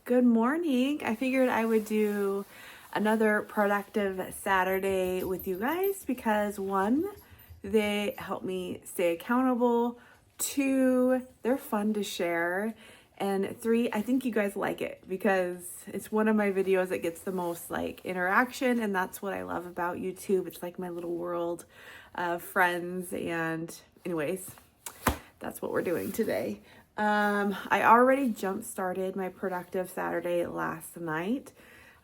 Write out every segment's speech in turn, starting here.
Good morning. I figured I would do another productive Saturday with you guys because one, they help me stay accountable. Two, they're fun to share. And three, I think you guys like it because it's one of my videos that gets the most interaction, and that's what I love about YouTube. It's like my little world of friends, and anyways, that's what we're doing today. I already jump started my productive Saturday last night.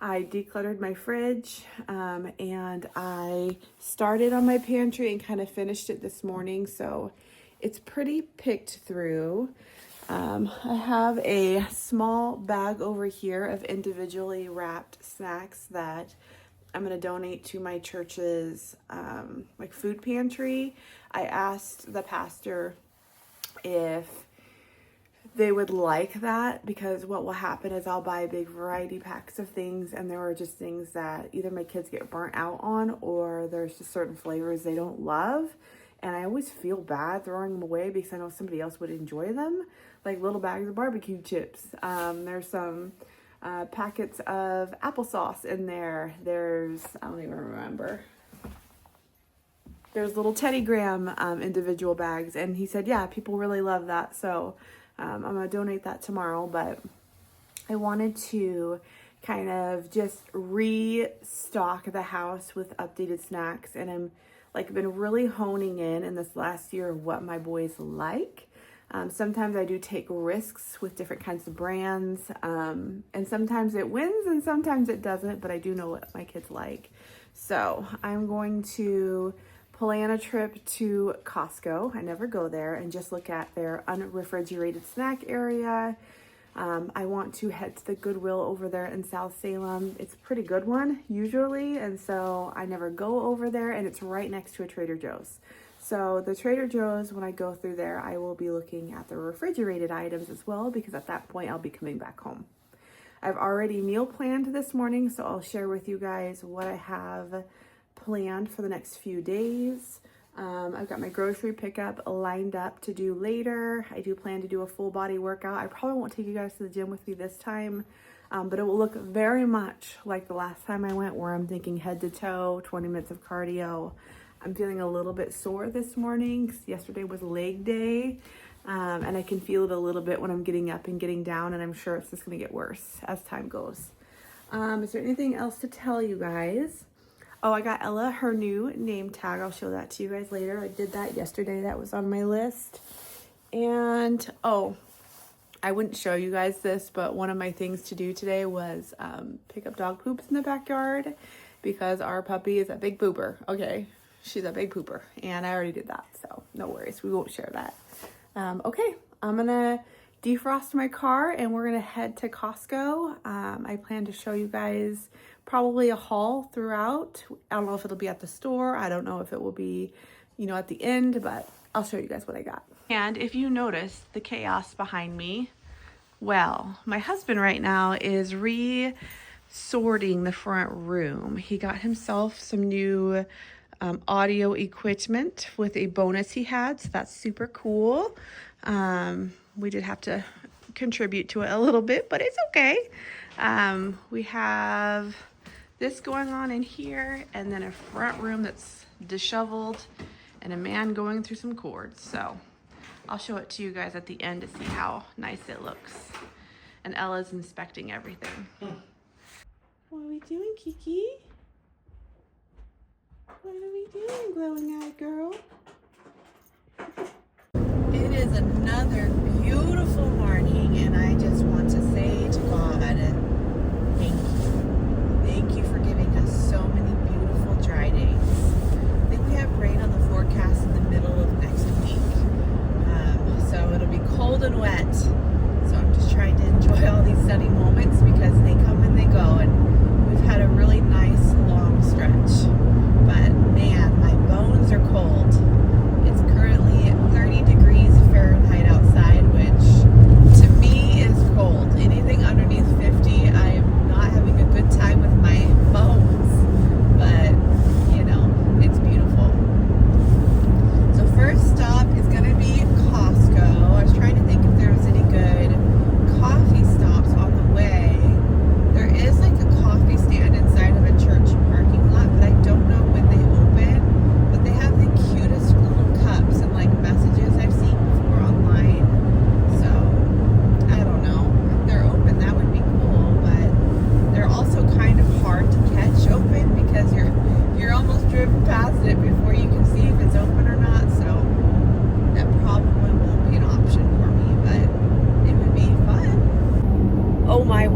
I decluttered my fridge, and I started on my pantry and kind of finished it this morning. So it's pretty picked through. I have a small bag over here of individually wrapped snacks that I'm going to donate to my church's, food pantry. I asked the pastor if they would like that, because what will happen is I'll buy big variety packs of things, and there are just things that either my kids get burnt out on or there's just certain flavors they don't love, and I always feel bad throwing them away because I know somebody else would enjoy them, like little bags of barbecue chips. There's some packets of applesauce in there. There's, I don't even remember. There's little Teddy Graham individual bags, and he said, yeah, people really love that. So I'm going to donate that tomorrow, but I wanted to kind of just restock the house with updated snacks, and I'm been really honing in this last year of what my boys like. Sometimes I do take risks with different kinds of brands, and sometimes it wins and sometimes it doesn't, but I do know what my kids like. So I'm going to plan a trip to Costco. I never go there, and just look at their unrefrigerated snack area. I want to head to the Goodwill over there in South Salem. It's a pretty good one usually, and so I never go over there, and it's right next to a Trader Joe's. So the Trader Joe's, when I go through there, I will be looking at the refrigerated items as well, because at that point I'll be coming back home. I've already meal planned this morning, so I'll share with you guys what I have planned for the next few days. I've got my grocery pickup lined up to do later. I do plan to do a full body workout. I probably won't take you guys to the gym with me this time, but it will look very much like the last time I went, where I'm thinking head to toe, 20 minutes of cardio. I'm feeling a little bit sore this morning because yesterday was leg day, and I can feel it a little bit when I'm getting up and getting down, and I'm sure it's just going to get worse as time goes. Is there anything else to tell you guys? Oh, I got Ella her new name tag. I'll show that to you guys later. I did that yesterday. That was on my list. And, oh, I wouldn't show you guys this, but one of my things to do today was pick up dog poops in the backyard, because our puppy is a big pooper. Okay, she's a big pooper, and I already did that, so no worries. We won't share that. Okay, I'm going to defrost my car, and we're going to head to Costco. I plan to show you guys probably a haul throughout. I don't know if it'll be at the store. I don't know if it will be, at the end, but I'll show you guys what I got. And if you notice the chaos behind me, well, my husband right now is sorting the front room. He got himself some new audio equipment with a bonus he had, so that's super cool. We did have to contribute to it a little bit, but it's okay. We have this going on in here, and then a front room that's disheveled, and a man going through some cords. So I'll show it to you guys at the end to see how nice it looks. And Ella's inspecting everything. What are we doing, Kiki? What are we doing, glowing-eyed girl? It is another beautiful morning, and I just want to say to God, thank you. Thank you for giving us so many beautiful dry days. I think we have rain on the forecast in the middle of next week. So it'll be cold and wet. So I'm just trying to enjoy all these sunny moments, because they come and they go, and we've had a really nice long stretch. But man, my bones are cold. It's currently 30 degrees Fahrenheit outside, which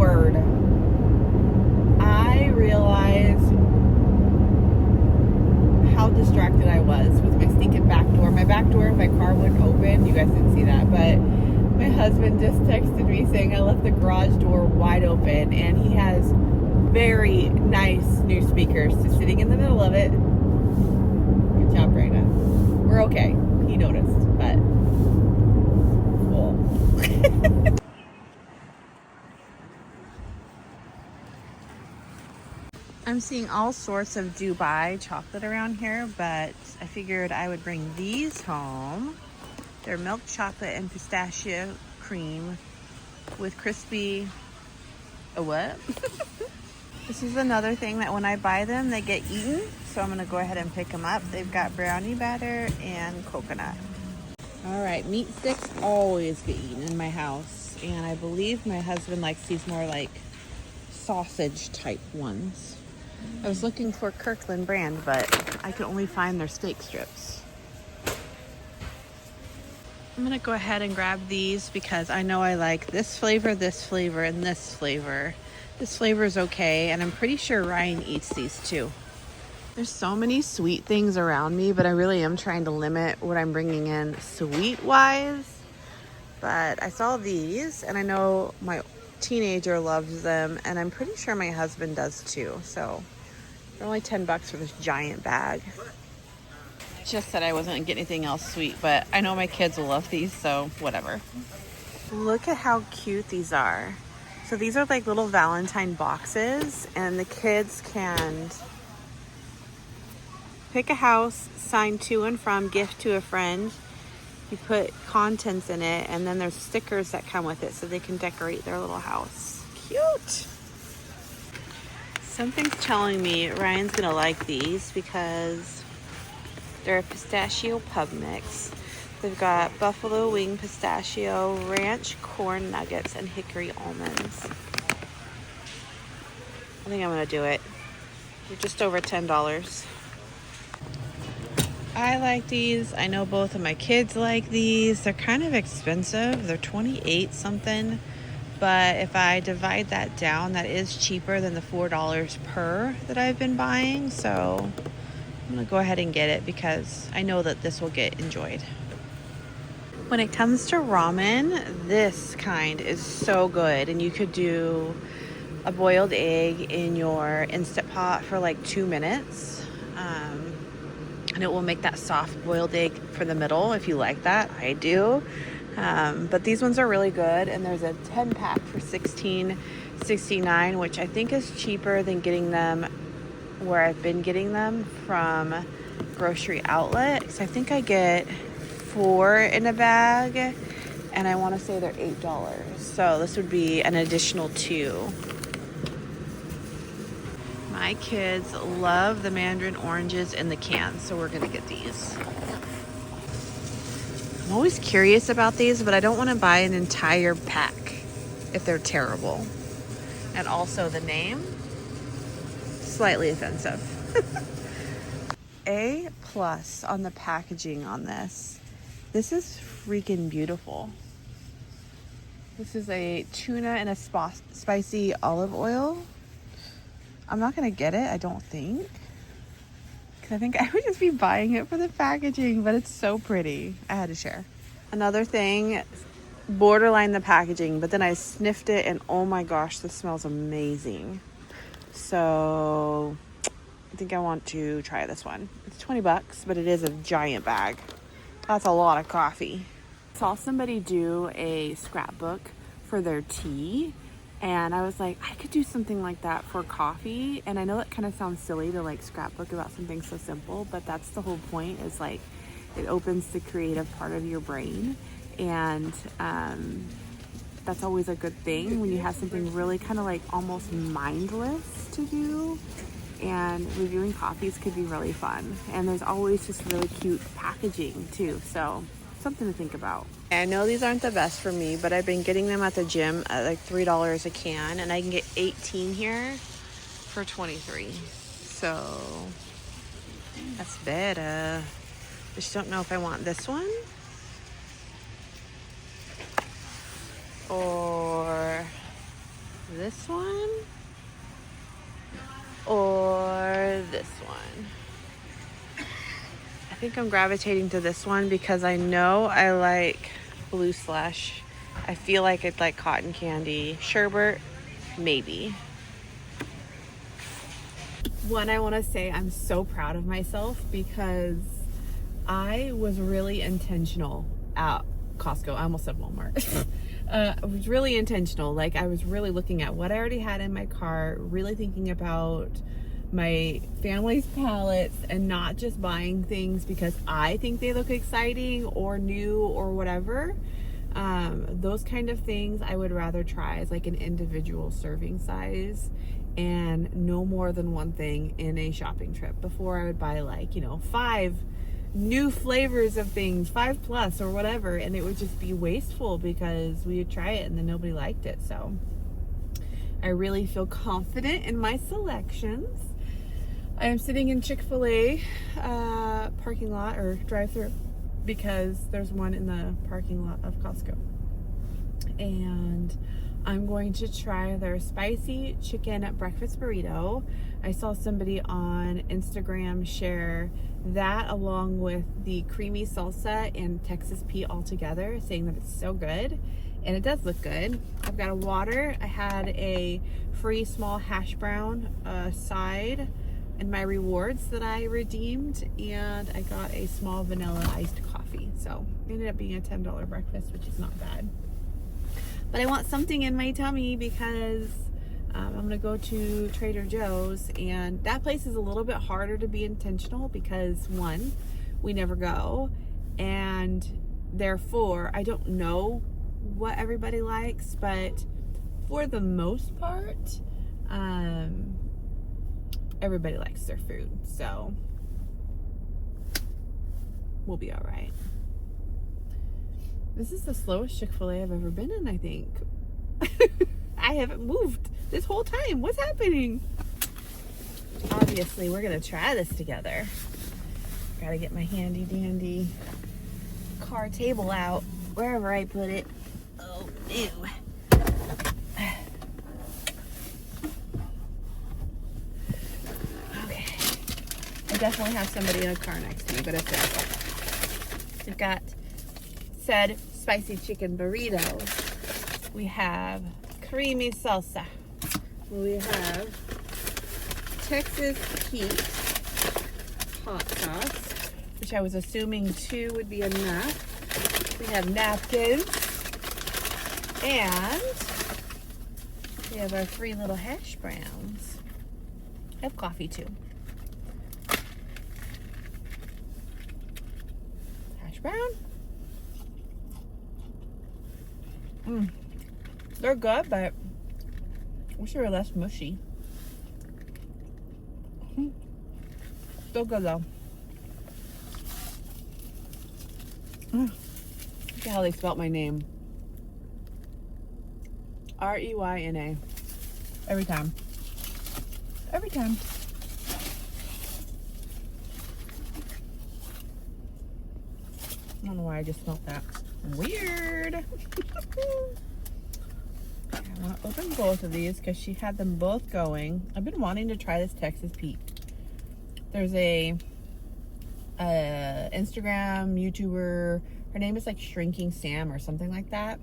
word. I realized how distracted I was with my stinking back door. My back door of my car wouldn't open. You guys didn't see that, but my husband just texted me saying I left the garage door wide open, and he has very nice new speakers. So sitting in the middle of it. Good job, Brayna. We're okay. He noticed, but cool. I'm seeing all sorts of Dubai chocolate around here, but I figured I would bring these home. They're milk chocolate and pistachio cream with crispy, a what? This is another thing that when I buy them, they get eaten. So I'm gonna go ahead and pick them up. They've got brownie batter and coconut. All right, meat sticks always get eaten in my house. And I believe my husband likes these more like sausage type ones. I was looking for Kirkland brand, but I could only find their steak strips. I'm gonna go ahead and grab these because I know I like this flavor, and this flavor. This flavor is okay, and I'm pretty sure Ryan eats these too. There's so many sweet things around me, but I really am trying to limit what I'm bringing in sweet-wise. But I saw these, and I know my teenager loves them, and I'm pretty sure my husband does too. So they're only 10 bucks for this giant bag. Just said I wasn't gonna get anything else sweet, but I know my kids will love these, so whatever. Look at how cute these are. So these are like little Valentine boxes, and the kids can pick a house, sign to and from, gift to a friend. You put contents in it, and then there's stickers that come with it so they can decorate their little house. Cute. Something's telling me Ryan's gonna like these because they're a pistachio pub mix. They've got buffalo wing pistachio, ranch corn nuggets, and hickory almonds. I think I'm gonna do it. They're just over $10. I like these. I know both of my kids like these. They're kind of expensive. They're 28 something. But if I divide that down, that is cheaper than the $4 per that I've been buying. So I'm gonna go ahead and get it because I know that this will get enjoyed. When it comes to ramen, this kind is so good. And you could do a boiled egg in your Instant Pot for like 2 minutes. And it will make that soft boiled egg for the middle if you like that. I do. But these ones are really good. And there's a 10 pack for $16.69, which I think is cheaper than getting them where I've been getting them from Grocery Outlet. So I think I get 4 in a bag, and I want to say they're $8. So this would be an additional 2. My kids love the mandarin oranges in the cans, so we're gonna get these. I'm always curious about these, but I don't want to buy an entire pack if they're terrible. And also the name, slightly offensive. A+ on the packaging on this. This is freaking beautiful. This is a tuna and a spicy olive oil. I'm not gonna get it, I don't think. Cause I think I would just be buying it for the packaging, but it's so pretty. I had to share. Another thing, borderline the packaging, but then I sniffed it and oh my gosh, this smells amazing. So I think I want to try this one. It's 20 bucks, but it is a giant bag. That's a lot of coffee. I saw somebody do a scrapbook for their tea, and I was like, I could do something like that for coffee. And I know that kind of sounds silly to like scrapbook about something so simple, but that's the whole point, is like it opens the creative part of your brain. And that's always a good thing when you have something really kind of like almost mindless to do. And reviewing coffees could be really fun. And there's always just really cute packaging too. So something to think about. I know these aren't the best for me, but I've been getting them at the gym at like $3 a can, and I can get 18 here for 23. So that's better. Just don't know if I want this one or this this one or this one. I think I'm gravitating to this one because I know I like Blue Slush. I feel like I'd like cotton candy. Sherbet, maybe. One, I want to say I'm so proud of myself because I was really intentional at Costco. I almost said Walmart. I was really intentional. Like, I was really looking at what I already had in my cart, really thinking about my family's palettes and not just buying things because I think they look exciting or new or whatever. Those kind of things I would rather try as like an individual serving size and no more than one thing in a shopping trip before I would buy like, you know, 5 new flavors of things, 5+ or whatever, and it would just be wasteful because we would try it and then nobody liked it. So I really feel confident in my selections. I am sitting in Chick-fil-A parking lot or drive-thru because there's one in the parking lot of Costco. And I'm going to try their spicy chicken breakfast burrito. I saw somebody on Instagram share that along with the creamy salsa and Texas Pete all together, saying that it's so good. And it does look good. I've got a water. I had a free small hash brown side in my rewards that I redeemed, and I got a small vanilla iced coffee. So it ended up being a $10 breakfast, which is not bad. But I want something in my tummy because I'm gonna go to Trader Joe's, and that place is a little bit harder to be intentional because one, we never go, and therefore I don't know what everybody likes, but for the most part, everybody likes their food, so we'll be all right. This is the slowest Chick-fil-A I've ever been in, I think. I haven't moved this whole time. What's happening? Obviously, we're gonna try this together. Gotta get my handy dandy car table out, wherever I put it. Oh, ew. Okay. I definitely have somebody in a car next to me, but it's okay. We've got said spicy chicken burrito. We have creamy salsa. We have Texas Pete hot sauce, which I was assuming 2 would be enough. We have napkins, and we have our 3 little hash browns. I have coffee too. Hash brown. They're good, but I wish they were less mushy. Still good though. Look at how they spelt my name. Reyna. Every time. Every time. I don't know why I just smelled that. Weird. I want to open both of these because she had them both going. I've been wanting to try this Texas Pete. There's a Instagram YouTuber. Her name is like Shrinking Sam or something like that.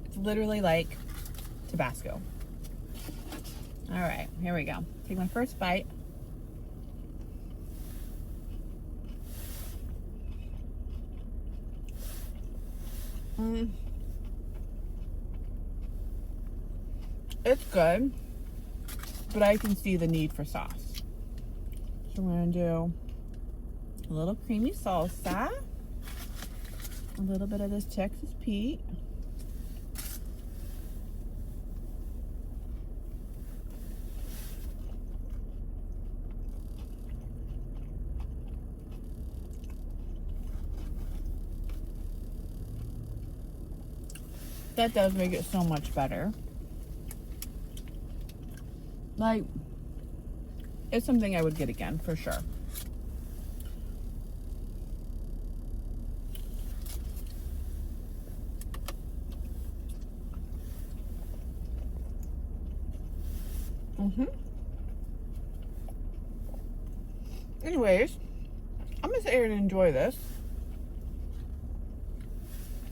It's literally like Tabasco. All right, here we go. Take my first bite. It's good, but I can see the need for sauce. So we're gonna do a little creamy salsa, a little bit of this Texas Pete, that does make it so much better. Like, it's something I would get again for sure. Anyways, I'm gonna sit here and enjoy this.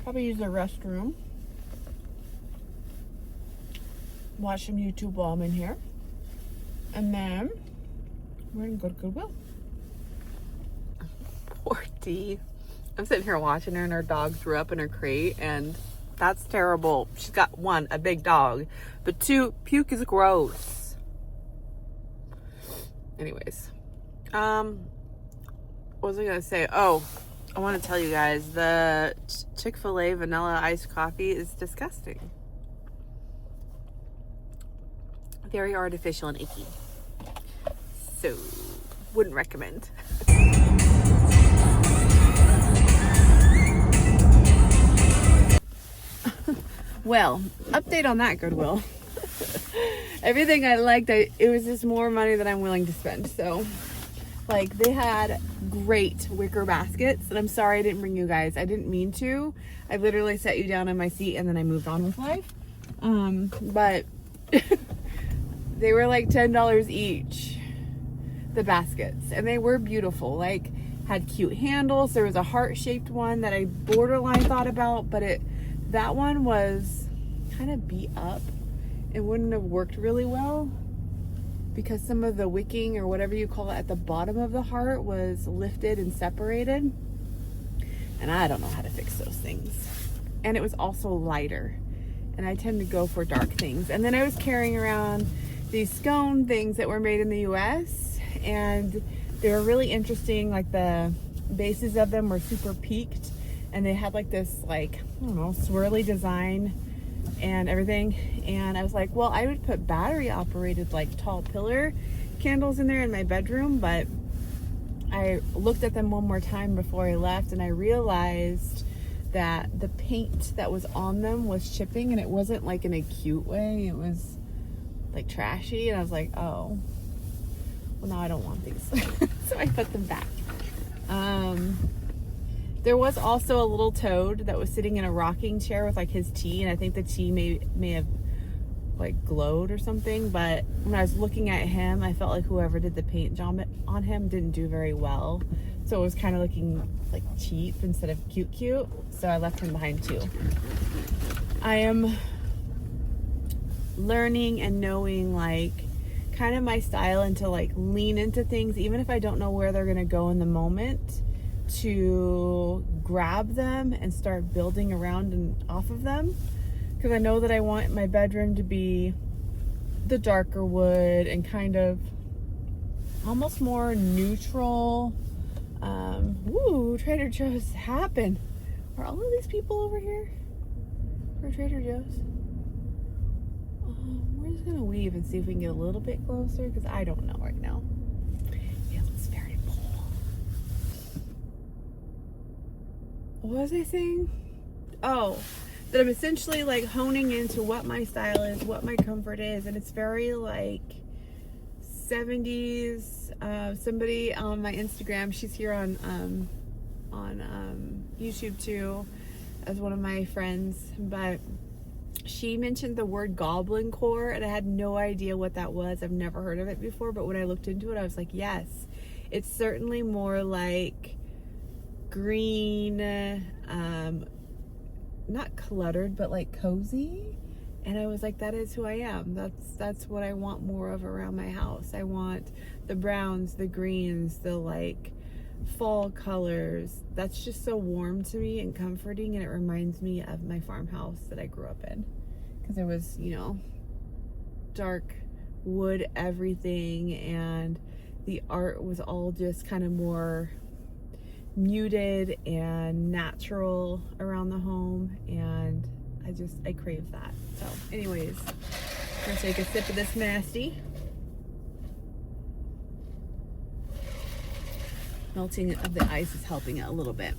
Probably use the restroom. Watch some YouTube while I'm in here. And then we're gonna go to Goodwill. Poor Dee. I'm sitting here watching her and her dog threw up in her crate, and that's terrible. She's got one, a big dog, but two, puke is gross. Anyways, what was I gonna say? Oh, I want to tell you guys the Chick-fil-A vanilla iced coffee is disgusting. Very artificial and icky. So, wouldn't recommend. Well, update on that Goodwill. Everything I liked, it was just more money than I'm willing to spend. So, like, they had great wicker baskets. And I'm sorry I didn't bring you guys. I didn't mean to. I literally set you down in my seat and then I moved on with life. But they were like $10 each, the baskets. And they were beautiful. Like, had cute handles. There was a heart-shaped one that I borderline thought about, but that one was kind of beat up. It wouldn't have worked really well because some of the wicking or whatever you call it at the bottom of the heart was lifted and separated. And I don't know how to fix those things. And it was also lighter. And I tend to go for dark things. And then I was carrying around these scone things that were made in the US. And they were really interesting. Like, the bases of them were super peaked. And they had like this, like, I don't know, swirly design and everything. And I was like, well, I would put battery operated, like, tall pillar candles in there in my bedroom. But I looked at them one more time before I left and I realized that the paint that was on them was chipping, and it wasn't like in a cute way. It was like trashy. And I was like, oh, well, now I don't want these. So I put them back. There was also a little toad that was sitting in a rocking chair with like his tea, and I think the tea may have like glowed or something. But when I was looking at him, I felt like whoever did the paint job on him didn't do very well. So it was kind of looking like cheap instead of cute. So I left him behind too. I am learning and knowing like kind of my style, and to like lean into things even if I don't know where they're gonna go in the moment, to grab them and start building around and off of them, because I know that I want my bedroom to be the darker wood and kind of almost more neutral. Ooh, Trader Joe's happened. Are all of these people over here for Trader Joe's? We're just gonna weave and see if we can get a little bit closer, because I don't know right now. It looks very full. What was I saying? Oh, that I'm essentially like honing into what my style is, what my comfort is, and it's very like 70s. Somebody on my Instagram, she's here on YouTube too, as one of my friends, but she mentioned the word goblin core, and I had no idea what that was. I've never heard of it before, but when I looked into it, I was like, yes, it's certainly more like green, not cluttered, but like cozy. And I was like, that is who I am. That's what I want more of around my house. I want the browns, the greens, the like fall colors. That's just so warm to me and comforting, and it reminds me of my farmhouse that I grew up in, because there was, you know, dark wood everything, and the art was all just kind of more muted and natural around the home, and I crave that. So anyways, I'm gonna take a sip of this nasty. Melting of the ice is helping it a little bit.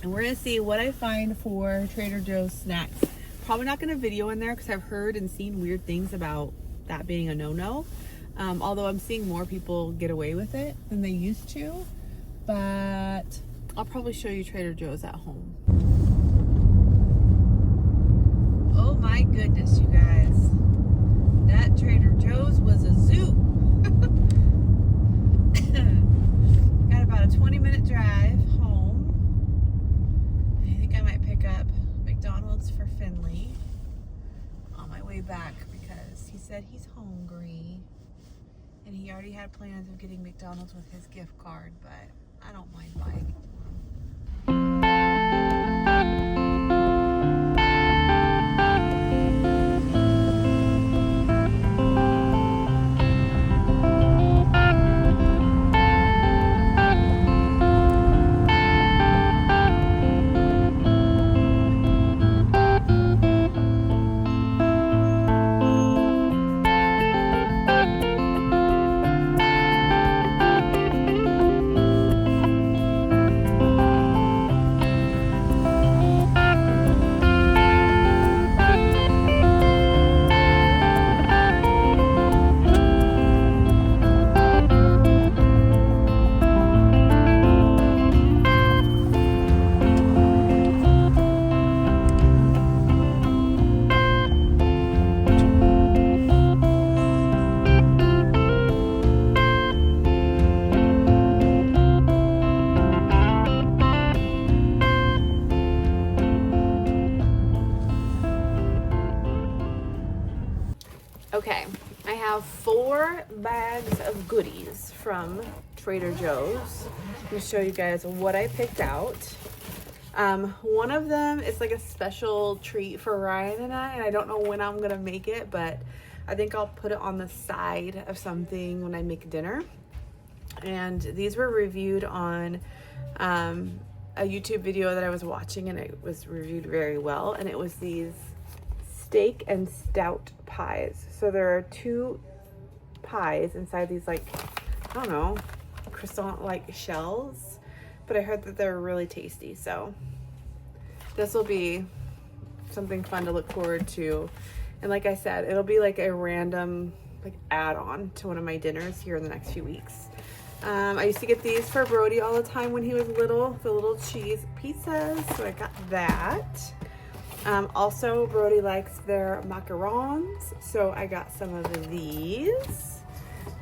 And we're gonna see what I find for Trader Joe's snacks. Probably not gonna video in there because I've heard and seen weird things about that being a no-no. Although I'm seeing more people get away with it than they used to. But I'll probably show you Trader Joe's at home. Oh my goodness, you guys. That Trader Joe's was a zoo. Got about a 20-minute drive home. I think I might pick up McDonald's for Finley on my way back because he said he's hungry. And he already had plans of getting McDonald's with his gift card, but I don't mind buying it for him. Okay, I have 4 bags of goodies from Trader Joe's. I'm gonna show you guys what I picked out. One of them is like a special treat for Ryan and I don't know when I'm gonna make it, but I think I'll put it on the side of something when I make dinner. And these were reviewed on a YouTube video that I was watching, and it was reviewed very well, and it was these steak and stout pies. So there are 2 pies inside these, like, I don't know, croissant like shells, but I heard that they're really tasty, so this will be something fun to look forward to. And like I said, it'll be like a random like add-on to one of my dinners here in the next few weeks. I used to get these for Brody all the time when he was little, the little cheese pizzas, so I got that. Also, Brody likes their macarons, so I got some of these.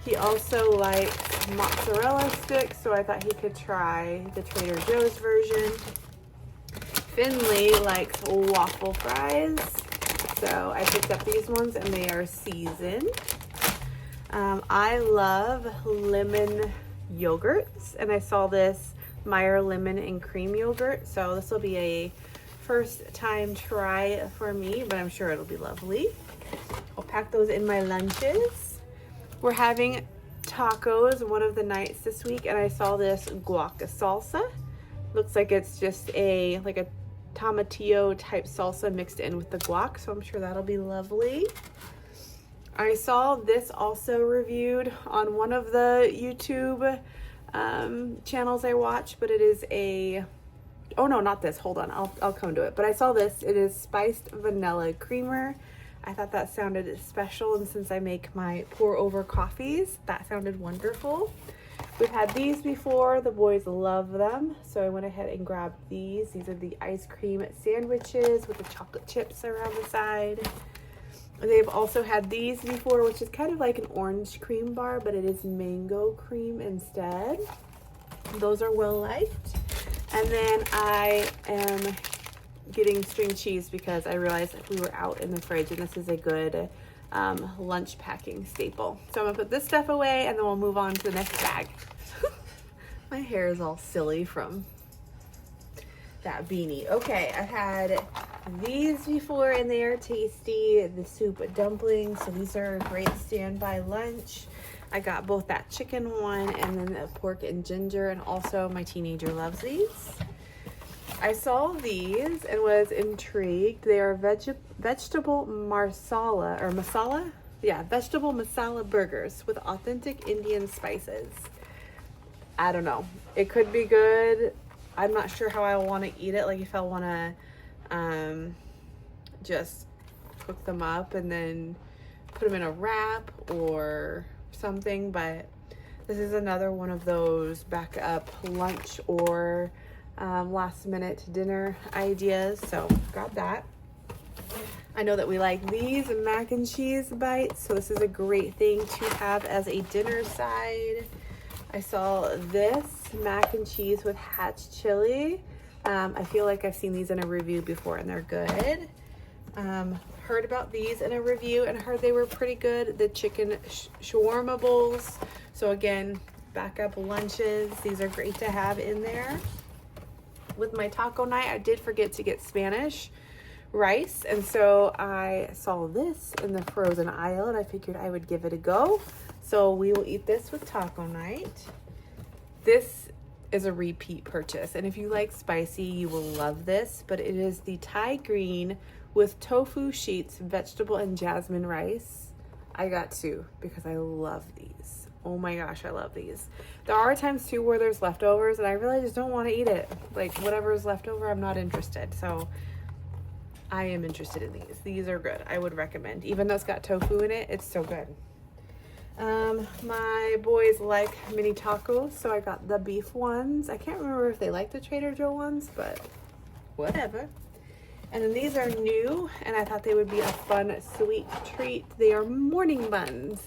He also likes mozzarella sticks, so I thought he could try the Trader Joe's version. Finley likes waffle fries, so I picked up these ones, and they are seasoned. I love lemon yogurts, and I saw this Meyer lemon and cream yogurt, so this will be a first time try for me, but I'm sure it'll be lovely. I'll pack those in my lunches. We're having tacos one of the nights this week, and I saw this guac salsa. Looks like it's just a tomatillo type salsa mixed in with the guac, so I'm sure that'll be lovely. I saw this also reviewed on one of the YouTube channels I watch, but it is a, oh no, not this, hold on, I'll come to it. But I saw this, it is spiced vanilla creamer. I thought that sounded special, and since I make my pour over coffees, that sounded wonderful. We've had these before, the boys love them, so I went ahead and grabbed these. These are the ice cream sandwiches with the chocolate chips around the side. They've also had these before, which is kind of like an orange cream bar, but it is mango cream instead. Those are well liked. And then I am getting string cheese because I realized that we were out in the fridge, and this is a good lunch packing staple. So I'm gonna put this stuff away, and then we'll move on to the next bag. My hair is all silly from that beanie. Okay, I've had these before, and they are tasty. The soup dumplings, so these are a great standby lunch. I got both that chicken one and then the pork and ginger, and also my teenager loves these. I saw these and was intrigued. They are vegetable marsala or masala? Yeah, vegetable masala burgers with authentic Indian spices. I don't know. It could be good. I'm not sure how I want to eat it. Like if I want to just cook them up and then put them in a wrap or something, but this is another one of those backup lunch or last minute dinner ideas, so grab that. I know that we like these mac and cheese bites, so this is a great thing to have as a dinner side. I saw this mac and cheese with Hatch chili. I feel like I've seen these in a review before and they're good. Heard about these in a review and heard they were pretty good. The chicken shawarma bowls. So again, backup lunches. These are great to have in there. With my taco night, I did forget to get Spanish rice, and so I saw this in the frozen aisle and I figured I would give it a go. So we will eat this with taco night. This is a repeat purchase, and if you like spicy, you will love this, but it is the Thai green with tofu sheets, vegetable and jasmine rice. I got two because I love these. Oh my gosh, I love these. There are times too where there's leftovers and I really just don't want to eat it. Like whatever is left over, I'm not interested. So I am interested in these. These are good. I would recommend. Even though it's got tofu in it, it's so good. My boys like mini tacos, so I got the beef ones. I can't remember if they like the Trader Joe ones, but whatever. And then these are new, and I thought they would be a fun sweet treat. They are morning buns.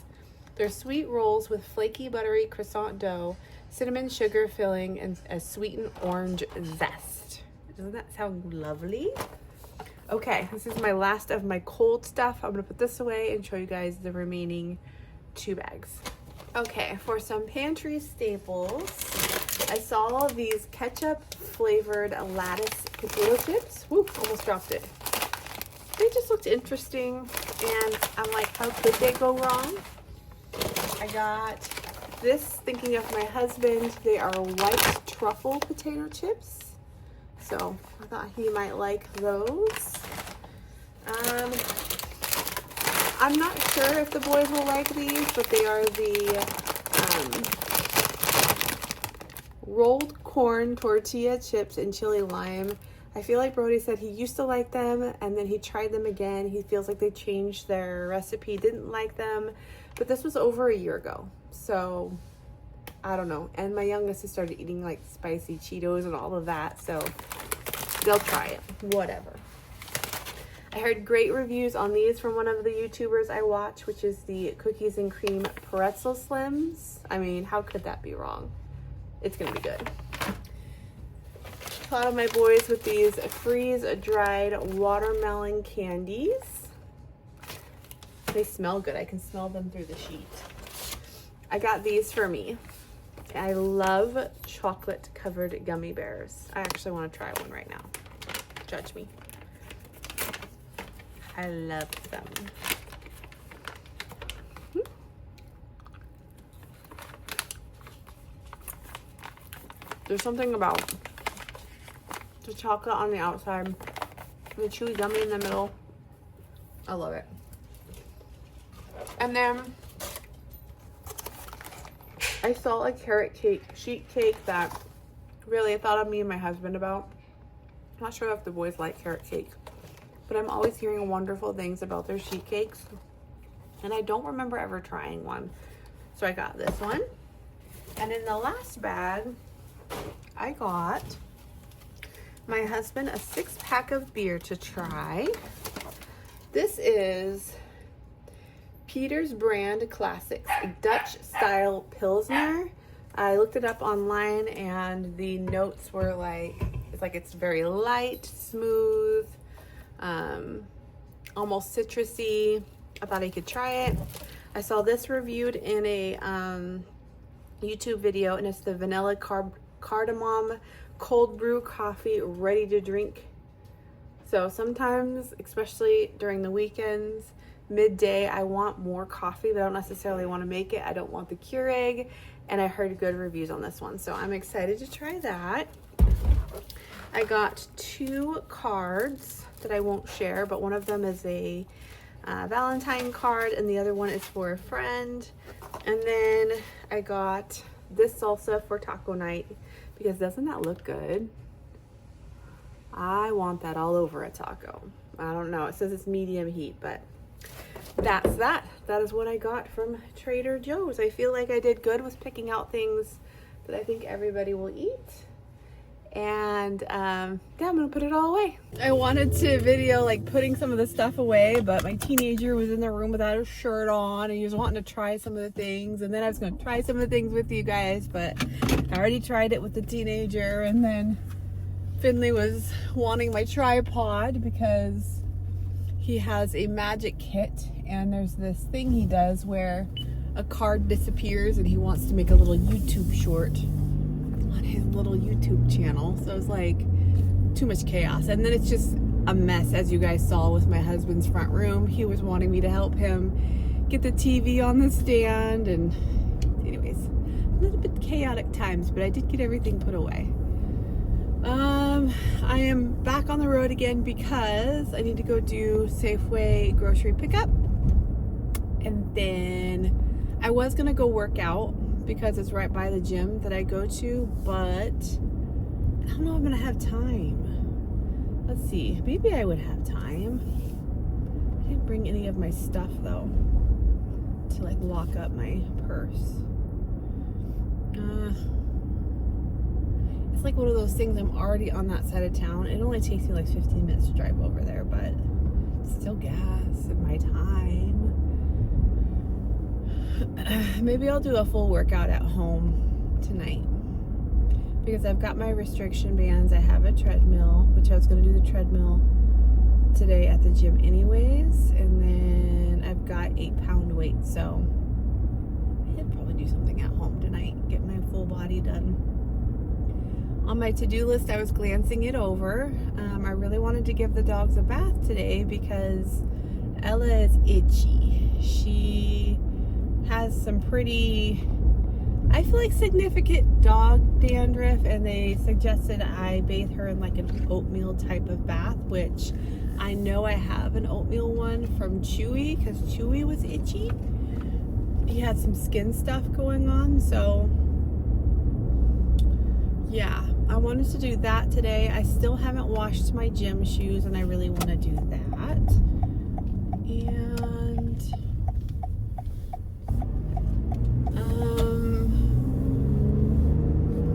They're sweet rolls with flaky, buttery croissant dough, cinnamon sugar filling, and a sweetened orange zest. Doesn't that sound lovely? Okay, this is my last of my cold stuff. I'm gonna put this away and show you guys the remaining 2 bags. Okay, for some pantry staples, I saw these ketchup flavored lattice potato chips. Whoop, almost dropped it. They just looked interesting, and I'm like, how could they go wrong? I got this thinking of my husband. They are white truffle potato chips. So I thought he might like those. I'm not sure if the boys will like these, but they are the rolled corn tortilla chips and chili lime. I feel like Brody said he used to like them and then he tried them again. He feels like they changed their recipe, didn't like them, but this was over a year ago. So I don't know. And my youngest has started eating like spicy Cheetos and all of that, so they'll try it, whatever. I heard great reviews on these from one of the YouTubers I watch, which is the Cookies and Cream Pretzel Slims. I mean, how could that be wrong? It's gonna be good. Thought of my boys with these freeze-dried watermelon candies. They smell good. I can smell them through the sheet. I got these for me. I love chocolate-covered gummy bears. I actually want to try one right now. Judge me. I love them. There's something about the chocolate on the outside and the chewy gummy in the middle. I love it. And then I saw a carrot cake, sheet cake that really I thought of me and my husband about. I'm not sure if the boys like carrot cake, but I'm always hearing wonderful things about their sheet cakes. And I don't remember ever trying one. So I got this one. And in the last bag, I got my husband a 6-pack of beer to try. This is Peter's Brand Classics, Dutch style Pilsner. I looked it up online and the notes were like, it's very light, smooth, almost citrusy. I thought I could try it. I saw this reviewed in a YouTube video, and it's the vanilla cardamom cold brew coffee ready to drink. So sometimes, especially during the weekends, midday, I want more coffee, but I don't necessarily want to make it. I don't want the Keurig, and I heard good reviews on this one, so I'm excited to try that. I got 2 cards that I won't share, but one of them is a Valentine card and the other one is for a friend. And then I got this salsa for taco night because doesn't that look good? I want that all over a taco. I don't know, it says it's medium heat, but that's that. That is what I got from Trader Joe's. I feel like I did good with picking out things that I think everybody will eat. And yeah, I'm gonna put it all away. I wanted to video like putting some of the stuff away, but my teenager was in the room without his shirt on and he was wanting to try some of the things, and then I was gonna try some of the things with you guys, but I already tried it with the teenager. And then Finley was wanting my tripod because he has a magic kit, and there's this thing he does where a card disappears and he wants to make a little YouTube short on his little YouTube channel. So it's like too much chaos, and then it's just a mess, as you guys saw with my husband's front room. He was wanting me to help him get the TV on the stand, and anyways, a little bit chaotic times, but I did get everything put away. I am back on the road again because I need to go do Safeway grocery pickup, and then I was gonna go work out because it's right by the gym that I go to, but I don't know if I'm gonna have time. Let's see, maybe I would have time. I didn't bring any of my stuff though to like lock up my purse. It's like one of those things, I'm already on that side of town. It only takes me like 15 minutes to drive over there, but it's still gas and my time. Maybe I'll do a full workout at home tonight because I've got my restriction bands. I have a treadmill, which I was going to do the treadmill today at the gym anyways, and then I've got 8-pound weights, so I'd probably do something at home tonight, get my full body done. On my to-do list, I was glancing it over. I really wanted to give the dogs a bath today because Ella is itchy. She has some pretty, I feel like, significant dog dandruff, and they suggested I bathe her in like an oatmeal type of bath, which I know I have an oatmeal one from Chewy because Chewy was itchy. He had some skin stuff going on, so yeah, I wanted to do that today. I still haven't washed my gym shoes, and I really want to do that. And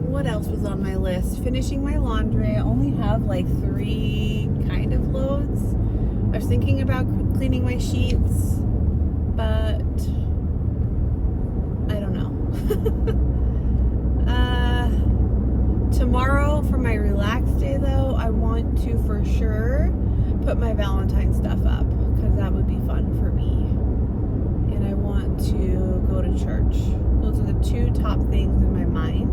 what else was on my list? Finishing my laundry. I only have like 3 kind of loads. I was thinking about cleaning my sheets, but I don't know. Tomorrow for my relax day though, I want to for sure put my Valentine stuff up because that would be fun for me. And I want to go to church. Those are the 2 top things in my mind.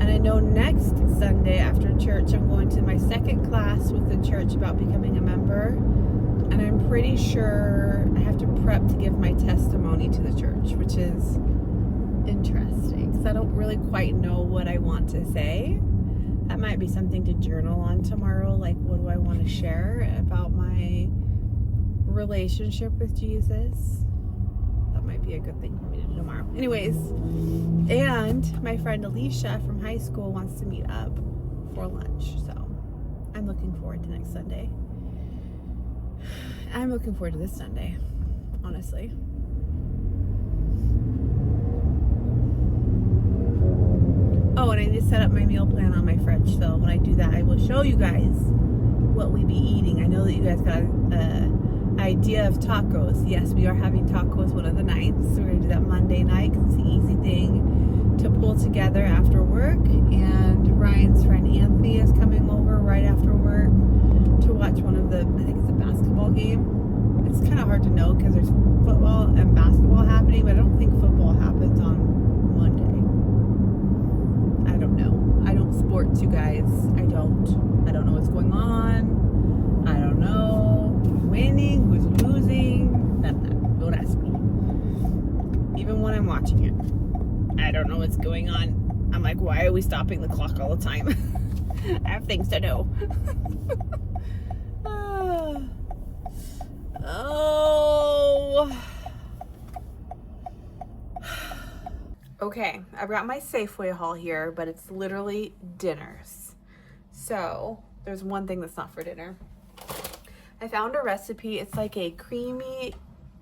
And I know next Sunday after church, I'm going to my second class with the church about becoming a member. And I'm pretty sure I have to prep to give my testimony to the church, which is interesting because I don't really quite know what I want to say. That might be something to journal on tomorrow. Like, what do I want to share about my relationship with Jesus? That might be a good thing for me to do tomorrow. Anyways, and my friend Alicia from high school wants to meet up for lunch, so I'm looking forward to next Sunday. I'm looking forward to this Sunday, honestly. Oh, and I need to set up my meal plan on my fridge, so when I do that, I will show you guys what we be eating. I know that you guys got an idea of tacos. Yes, we are having tacos one of the nights. So we're going to do that Monday night because it's an easy thing to pull together after work. And Ryan's friend Anthony is coming over right after work to watch one of the, I think it's a basketball game. It's kind of hard to know because there's football and basketball happening, but I don't think football happens on Monday. I don't know. I don't sports, you guys. I don't know what's going on. I don't know who's winning, who's losing. None of that. Don't ask me. Even when I'm watching it, I don't know what's going on. I'm like, why are we stopping the clock all the time? I have things to do. Oh. Okay, I've got my Safeway haul here, but it's literally dinners. So there's one thing that's not for dinner. I found a recipe. It's like a creamy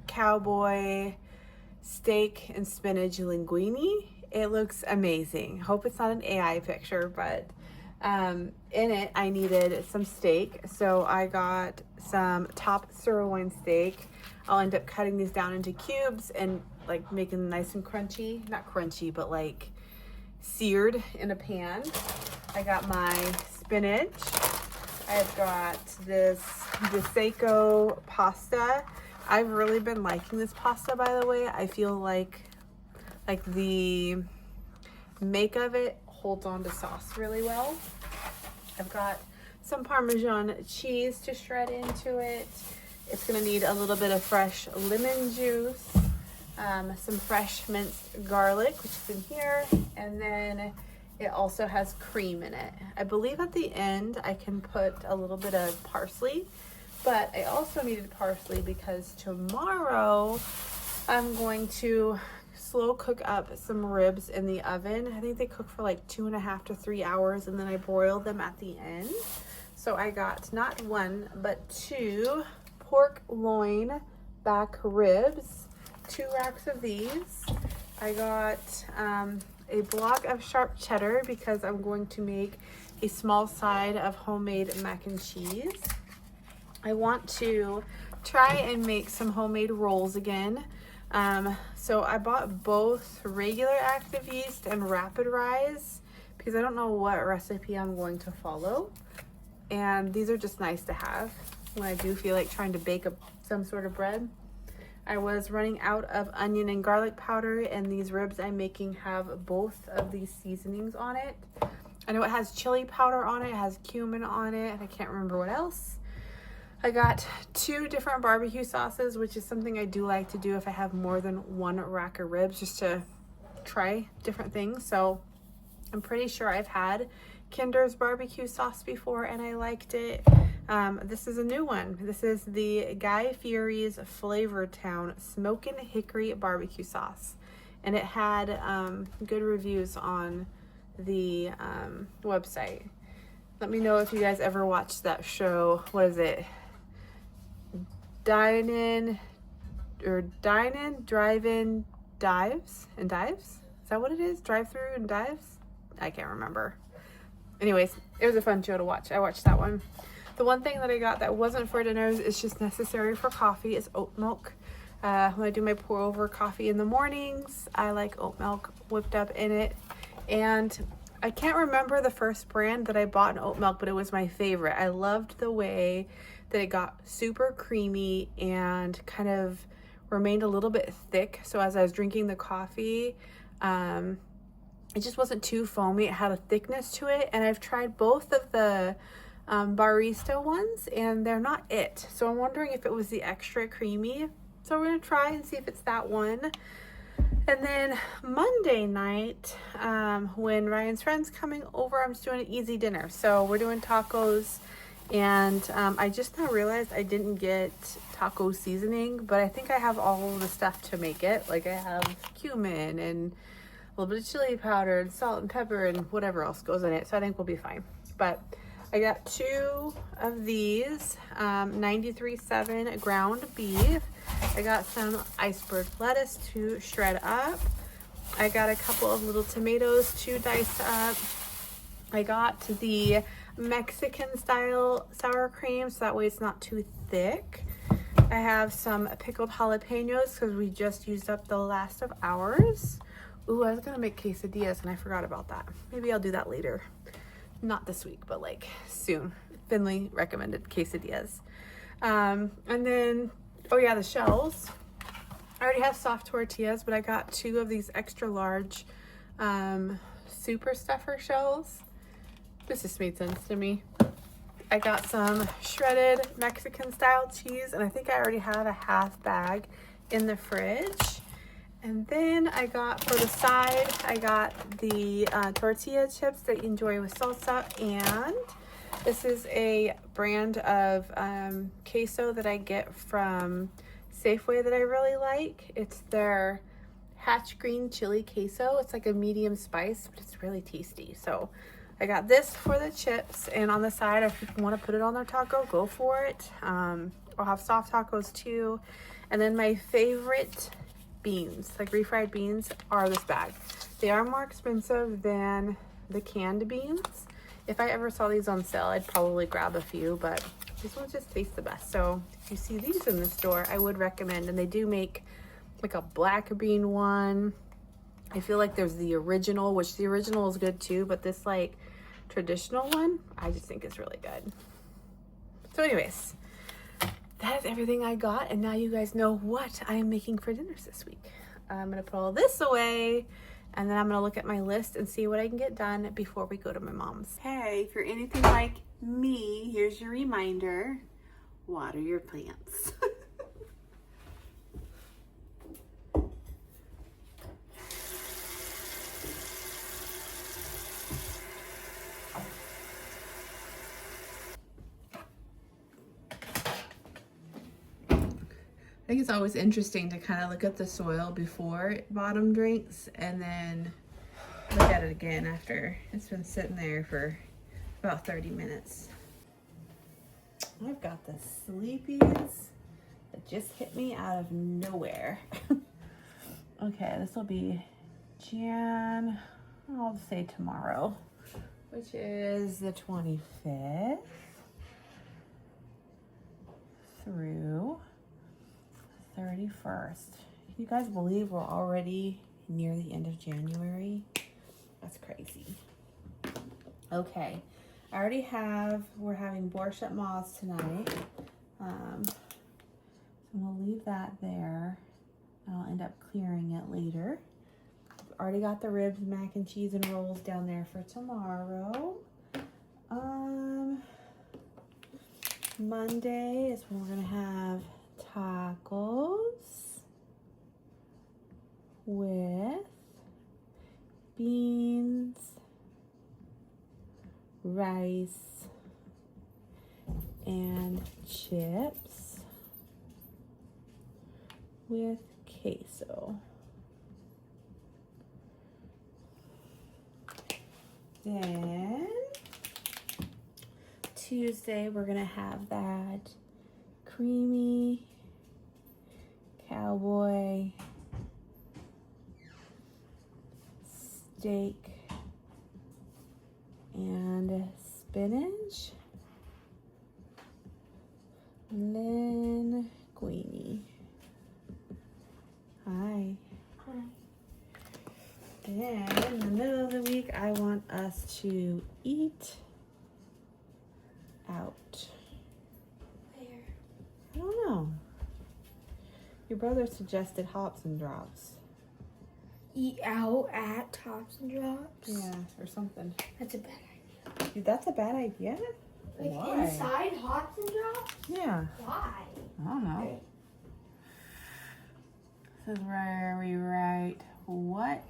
cowboy steak and spinach linguine. It looks amazing. Hope it's not an AI picture, but In it, I needed some steak. So I got some top sirloin steak. I'll end up cutting these down into cubes and like making them nice and crunchy. Not crunchy, but like seared in a pan. I got my spinach. I've got this Prosecco pasta. I've really been liking this pasta, by the way. I feel like the make of it holds on to sauce really well. I've got some Parmesan cheese to shred into it. It's gonna need a little bit of fresh lemon juice, some fresh minced garlic, which is in here, and then it also has cream in it. I believe at the end I can put a little bit of parsley, but I also needed parsley because tomorrow I'm going to slow cook up some ribs in the oven. I think they cook for like 2.5 to 3 hours, and then I broil them at the end. So I got not one, but 2 pork loin back ribs, 2 racks of these. I got a block of sharp cheddar because I'm going to make a small side of homemade mac and cheese. I want to try and make some homemade rolls again. So I bought both regular active yeast and rapid rise because I don't know what recipe I'm going to follow. And these are just nice to have when I do feel like trying to bake some sort of bread. I was running out of onion and garlic powder, and these ribs I'm making have both of these seasonings on it. I know it has chili powder on it, it has cumin on it, and I can't remember what else. I got 2 different barbecue sauces, which is something I do like to do if I have more than 1 rack of ribs, just to try different things. So I'm pretty sure I've had Kinder's barbecue sauce before and I liked it. This is a new one. This is the Guy Fieri's Flavor Town Smokin' Hickory Barbecue Sauce. And it had good reviews on the website. Let me know if you guys ever watched that show. What is it? Drive-In, Dives and Dives? Is that what it is? Drive-through and dives? I can't remember. Anyways, it was a fun show to watch. I watched that one. The one thing that I got that wasn't for dinners, it's just necessary for coffee, is oat milk. When I do my pour over coffee in the mornings, I like oat milk whipped up in it. And I can't remember the first brand that I bought in oat milk, but it was my favorite. I loved the way that it got super creamy and kind of remained a little bit thick. So as I was drinking the coffee, it just wasn't too foamy. It had a thickness to it. And I've tried both of the barista ones and they're not it. So I'm wondering if it was the extra creamy. So we're gonna try and see if it's that one. And then Monday night, when Ryan's friend's coming over, I'm just doing an easy dinner. So we're doing tacos, and I just now realized I didn't get taco seasoning, but I think I have all of the stuff to make it. Like I have cumin and a little bit of chili powder and salt and pepper and whatever else goes in it. So I think we'll be fine. But I got 2 of these 93.7 ground beef. I got some iceberg lettuce to shred up. I got a couple of little tomatoes to dice up. I got the Mexican style sour cream, so that way it's not too thick. I have some pickled jalapenos because we just used up the last of ours. Ooh, I was gonna make quesadillas and I forgot about that. Maybe I'll do that later. Not this week, but like soon. Finley recommended quesadillas. And then, oh yeah, the shells. I already have soft tortillas, but I got 2 of these extra large super stuffer shells. This just made sense to me. I got some shredded Mexican style cheese, and I think I already had a half bag in the fridge. And then I got, for the side, I got the tortilla chips that you enjoy with salsa, and this is a brand of queso that I get from Safeway that I really like. It's their Hatch Green Chili Queso. It's like a medium spice, but it's really tasty. So I got this for the chips, and on the side, if you want to put it on their taco, go for it. I'll have soft tacos too. And then my favorite beans, like refried beans, are this bag. They are more expensive than the canned beans, If I ever saw these on sale, I'd probably grab a few, but these ones just taste the best. So if you see these in the store, I would recommend. And they do make like a black bean one. I feel like there's the original, which the original is good too, but this like traditional one, I just think is really good. So anyways, that is everything I got. And now you guys know what I am making for dinners this week. I'm gonna put all this away, and then I'm gonna look at my list and see what I can get done before we go to my mom's. Hey, if you're anything like me, here's your reminder. Water your plants. I think it's always interesting to kind of look at the soil before bottom drinks and then look at it again after it's been sitting there for about 30 minutes. I've got the sleepies that just hit me out of nowhere. Okay, this will be Jan, I'll just say tomorrow, which is the 25th through 31st. Can you guys believe we're already near the end of January? That's crazy. Okay, I already have, we're having borscht at Ma's tonight. So we'll leave that there. I'll end up clearing it later. Already got the ribs, mac and cheese, and rolls down there for tomorrow. Monday is when we're gonna have tacos with beans, rice, and chips with queso. Then Tuesday we're gonna have that creamy cowboy steak and spinach linguine. Hi. Hi. Then in the middle of the week, I want us to eat out. Where? I don't know. Your brother suggested Hops and Drops. Eat out at Tops and Drops? Yeah, or something. That's a bad idea. Dude, that's a bad idea? Like Why? inside Hops and Drops? Yeah. Why? I don't know. This is where we write what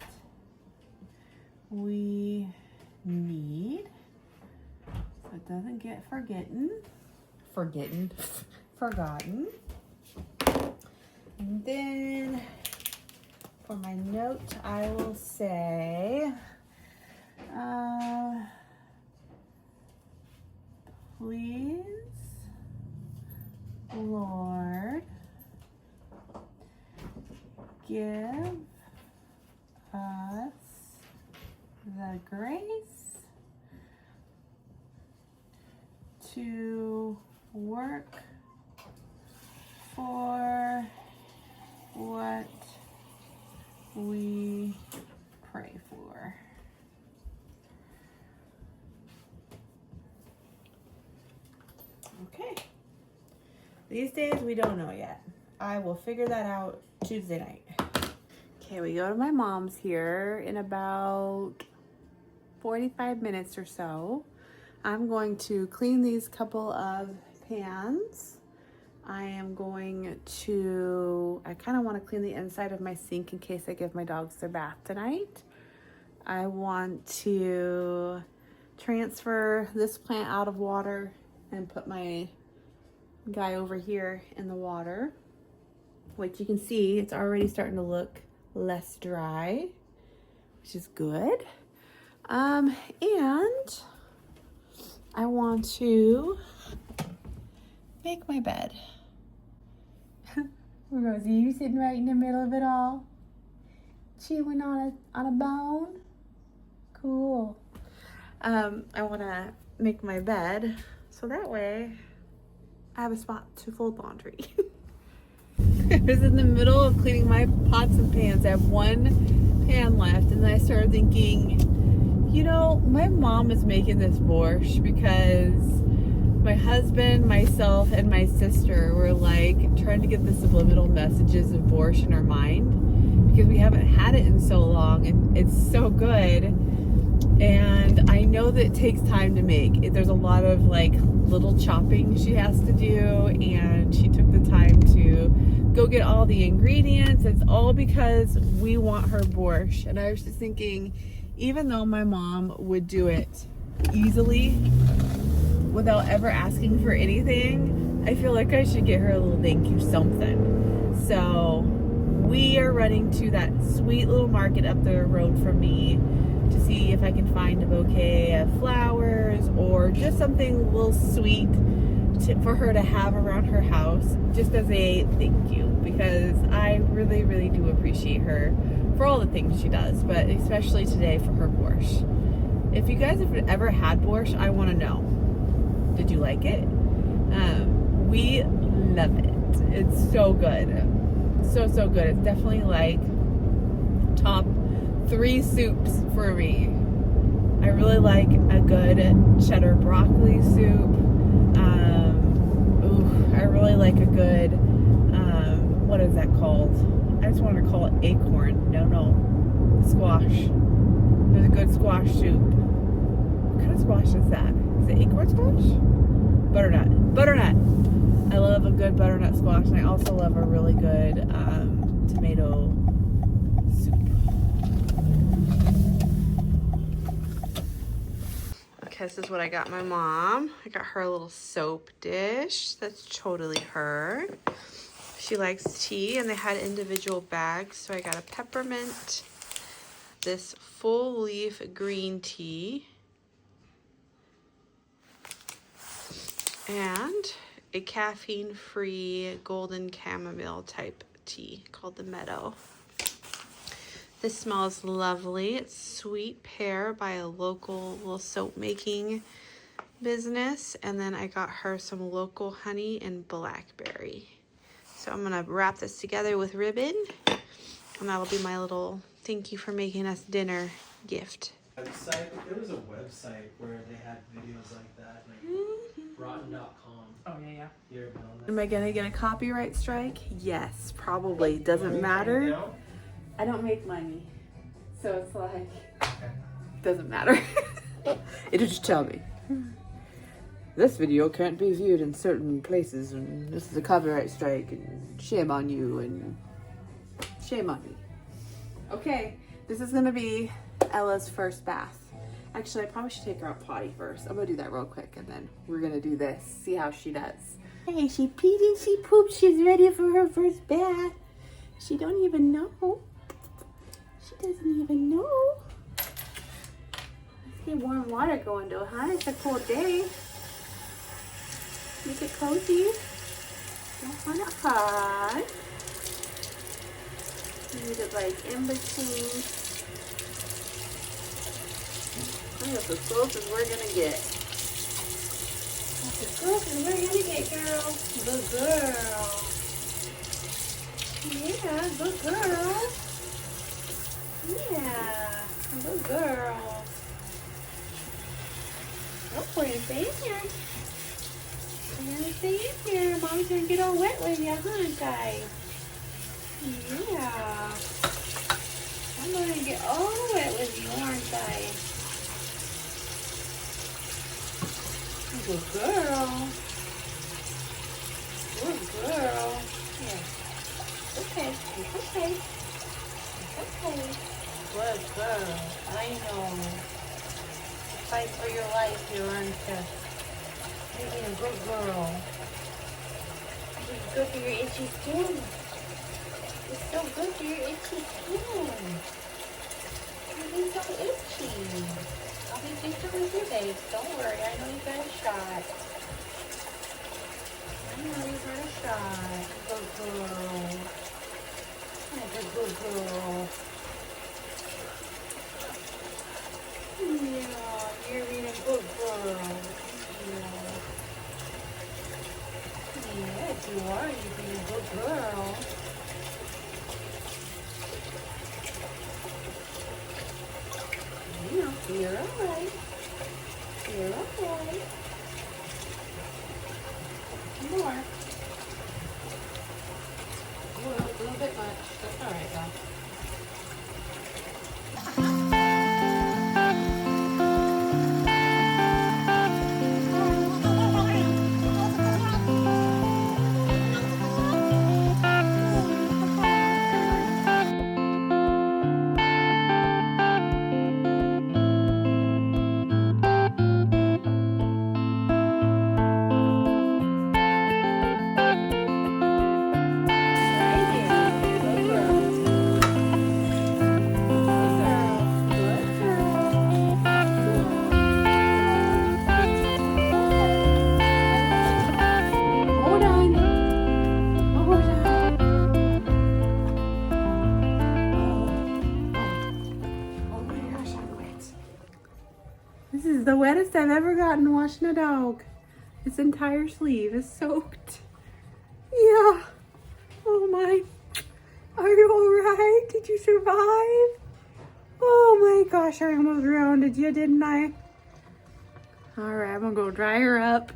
we need so it doesn't get forgotten. And then for my note, I will say, please, Lord, give us the grace to work for what we pray for. Okay. These days we don't know yet. I will figure that out Tuesday night. Okay, we go to my mom's here in about 45 minutes or so. I'm going to clean these couple of pans. I am going to, I kind of want to clean the inside of my sink in case I give my dogs their bath tonight. I want to transfer this plant out of water and put my guy over here in the water, which you can see it's already starting to look less dry, which is good. And I want to make my bed. Rosie, you sitting right in the middle of it all, chewing on a bone. Cool. I want to make my bed so that way I have a spot to fold laundry. I was in the middle of cleaning my pots and pans. I have one pan left, and then I started thinking, you know, my mom is making this borscht because my husband, myself, and my sister were like trying to get the subliminal messages of borscht in our mind because we haven't had it in so long, and it's so good. And I know that it takes time to make. There's a lot of like little chopping she has to do, and she took the time to go get all the ingredients. It's all because we want her borscht. And I was just thinking, even though my mom would do it easily without ever asking for anything, I feel like I should get her a little thank you something. So we are running to that sweet little market up the road from me to see if I can find a bouquet of flowers or just something a little sweet for her to have around her house, just as a thank you, because I really, really do appreciate her for all the things she does, but especially today for her borscht. If you guys have ever had borscht, I want to know. Did you like it? We love it. It's so good. So, so good. It's definitely like top 3 soups for me. I really like a good cheddar broccoli soup. I really like a good, what is that called? I just want to call it acorn. No, squash. There's a good squash soup. What kind of squash is that? Is it acorn squash? Butternut. Butternut. I love a good butternut squash, and I also love a really good tomato soup. Okay, this is what I got my mom. I got her a little soap dish. That's totally her. She likes tea, and they had individual bags. So I got a peppermint, this full leaf green tea, and a caffeine-free golden chamomile type tea called the Meadow. This smells lovely. It's Sweet Pear by a local little soap making business. And then I got her some local honey and blackberry. So I'm gonna wrap this together with ribbon, and that'll be my little thank you for making us dinner gift. There was a website where they had videos like that, like rotten.com. Oh, yeah. You ever been on that? Am I gonna get a copyright strike? Yes, probably. Doesn't matter. No? I don't make money, so it's like, doesn't matter. It'll just tell me, this video can't be viewed in certain places, and this is a copyright strike, and shame on you, and shame on me. Okay, this is gonna be Ella's first bath. Actually, I probably should take her out potty first. I'm gonna do that real quick, and then we're gonna do this, see how she does. Hey, she peed and she pooped. She's ready for her first bath. She don't even know. She doesn't even know. Let's get warm water going though, huh? It's a cold day. Keep it cozy. Don't want it hot. You need it like in between. That's as close as we're gonna get. That's as close as we're gonna get, girl. Good girl. Yeah, good girl. Yeah, good girl. Oh, we're gonna stay in here. We're gonna stay in here. Mommy's gonna get all wet with you, huh, guys? Yeah. I'm gonna get all wet with you, aren't I? Good girl. Good girl. Yeah. Okay. It's okay. It's okay. Good girl. I know. Fight for your life here, aren't you? You're being a good girl. It's good for your itchy skin. It's so good for your itchy skin. You're being so itchy. I'll be gentle with you, babe. Don't worry. I know you got a shot. I know you got a shot. Good girl. Good girl. Yeah, you're being You are. You're being a good girl. You're alright. You're alright. More. A little bit much. That's alright, though. This is the wettest I've ever gotten washing a dog. This entire sleeve is soaked. Yeah. Oh my. Are you alright? Did you survive? Oh my gosh, I almost drowned you, didn't I? Alright, I'm gonna go dry her up.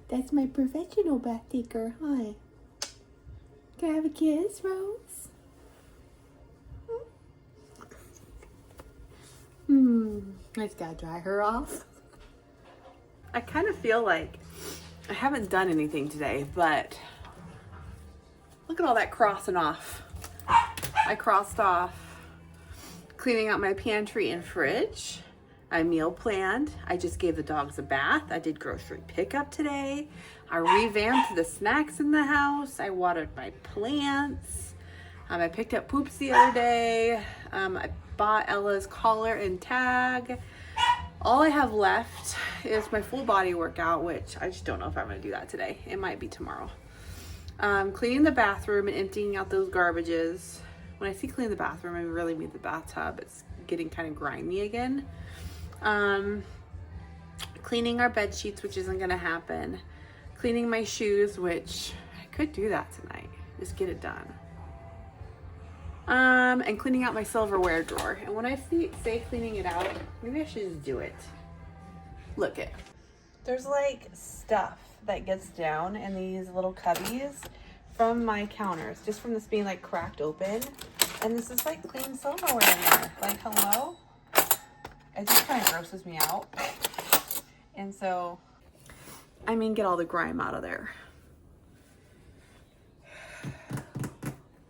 That's my professional bath taker, huh? Can I have a kiss, Rose? I just gotta dry her off. I kind of feel like I haven't done anything today, but look at all that crossing off. I crossed off cleaning out my pantry and fridge. I meal planned. I just gave the dogs a bath. I did grocery pickup today. I revamped the snacks in the house. I watered my plants. I picked up poops the other day. I bought Ella's collar and tag. All I have left is my full body workout, which I just don't know if I'm gonna do that today. It might be tomorrow. Cleaning the bathroom and emptying out those garbages. When I see clean the bathroom, I really mean the bathtub. It's getting kind of grimy again. Cleaning our bed sheets, which isn't gonna happen. Cleaning my shoes, which I could do that tonight. Just get it done. And cleaning out my silverware drawer. And when I say cleaning it out, maybe I should just do it. Look it. There's like stuff that gets down in these little cubbies from my counters, just from this being like cracked open. And this is like clean silverware in there. Like, hello? It just kind of grosses me out. And so, I mean, get all the grime out of there.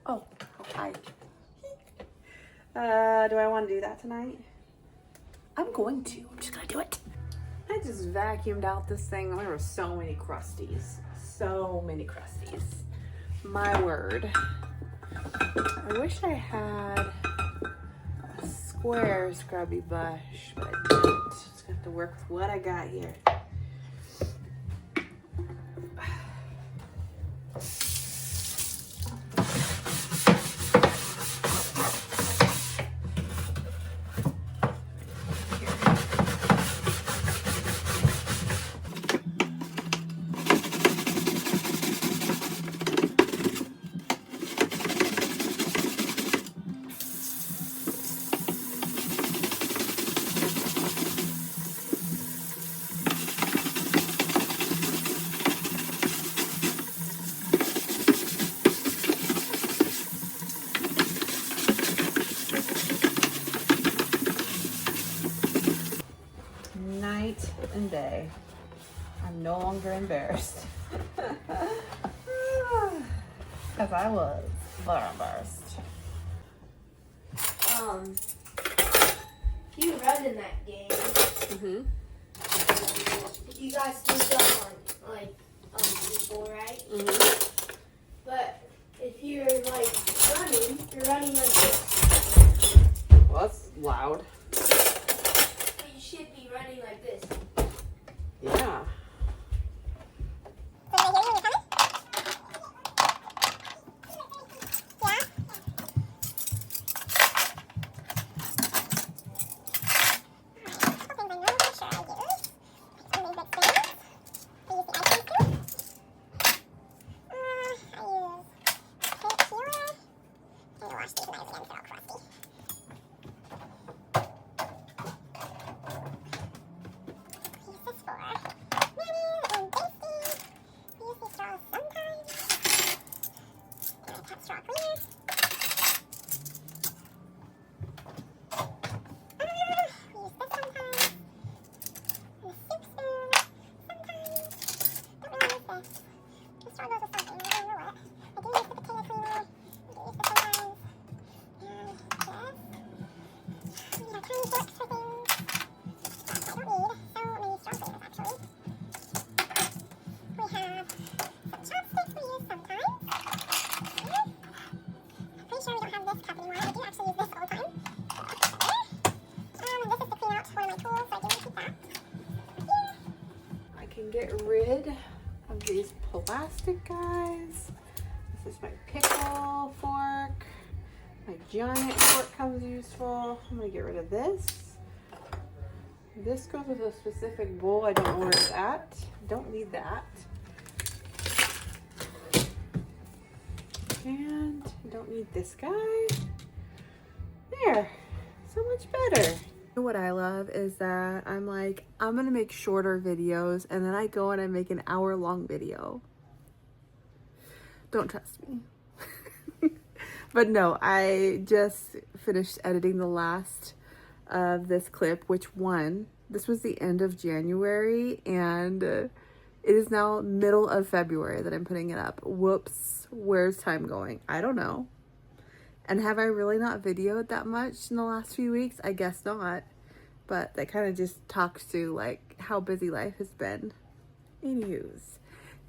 Oh, hi. Do I want to do that tonight? I'm going to. I'm just gonna do it. I just vacuumed out this thing. There were so many crusties. So many crusties. My word. I wish I had a square scrubby brush, but I don't. Just have to work with what I got here. no longer embarrassed. Because I was very embarrassed. If you run in that game, you guys do stuff on like people, right? But if you're like you're running like this. Well, that's loud. But you should be running like this. Yeah. Get rid of these plastic guys. This is my pickle fork. My giant fork comes useful. I'm gonna get rid of this. This goes with a specific bowl. I don't know where it's at. Don't need that. And don't need this guy. There, so much better. What I love is that I'm like, I'm gonna make shorter videos and then I go and I make an hour-long video. Don't trust me. But no, I just finished editing the last of this clip, this was the end of January, and it is now middle of February that I'm putting it up. Whoops, where's time going? I don't know. And have I really not videoed that much in the last few weeks? I guess not. But that kind of just talks to like how busy life has been. Anywho's,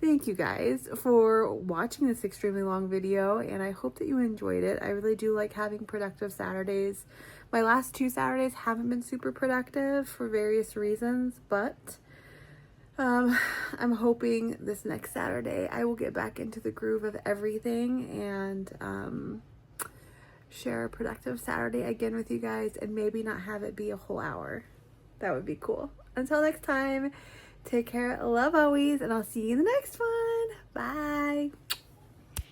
thank you guys for watching this extremely long video, and I hope that you enjoyed it. I really do like having productive Saturdays. My last 2 Saturdays haven't been super productive for various reasons, but I'm hoping this next Saturday I will get back into the groove of everything and share a productive Saturday again with you guys, and maybe not have it be a whole hour. That would be cool. Until next time, take care, love always, and I'll see you in the next one. Bye.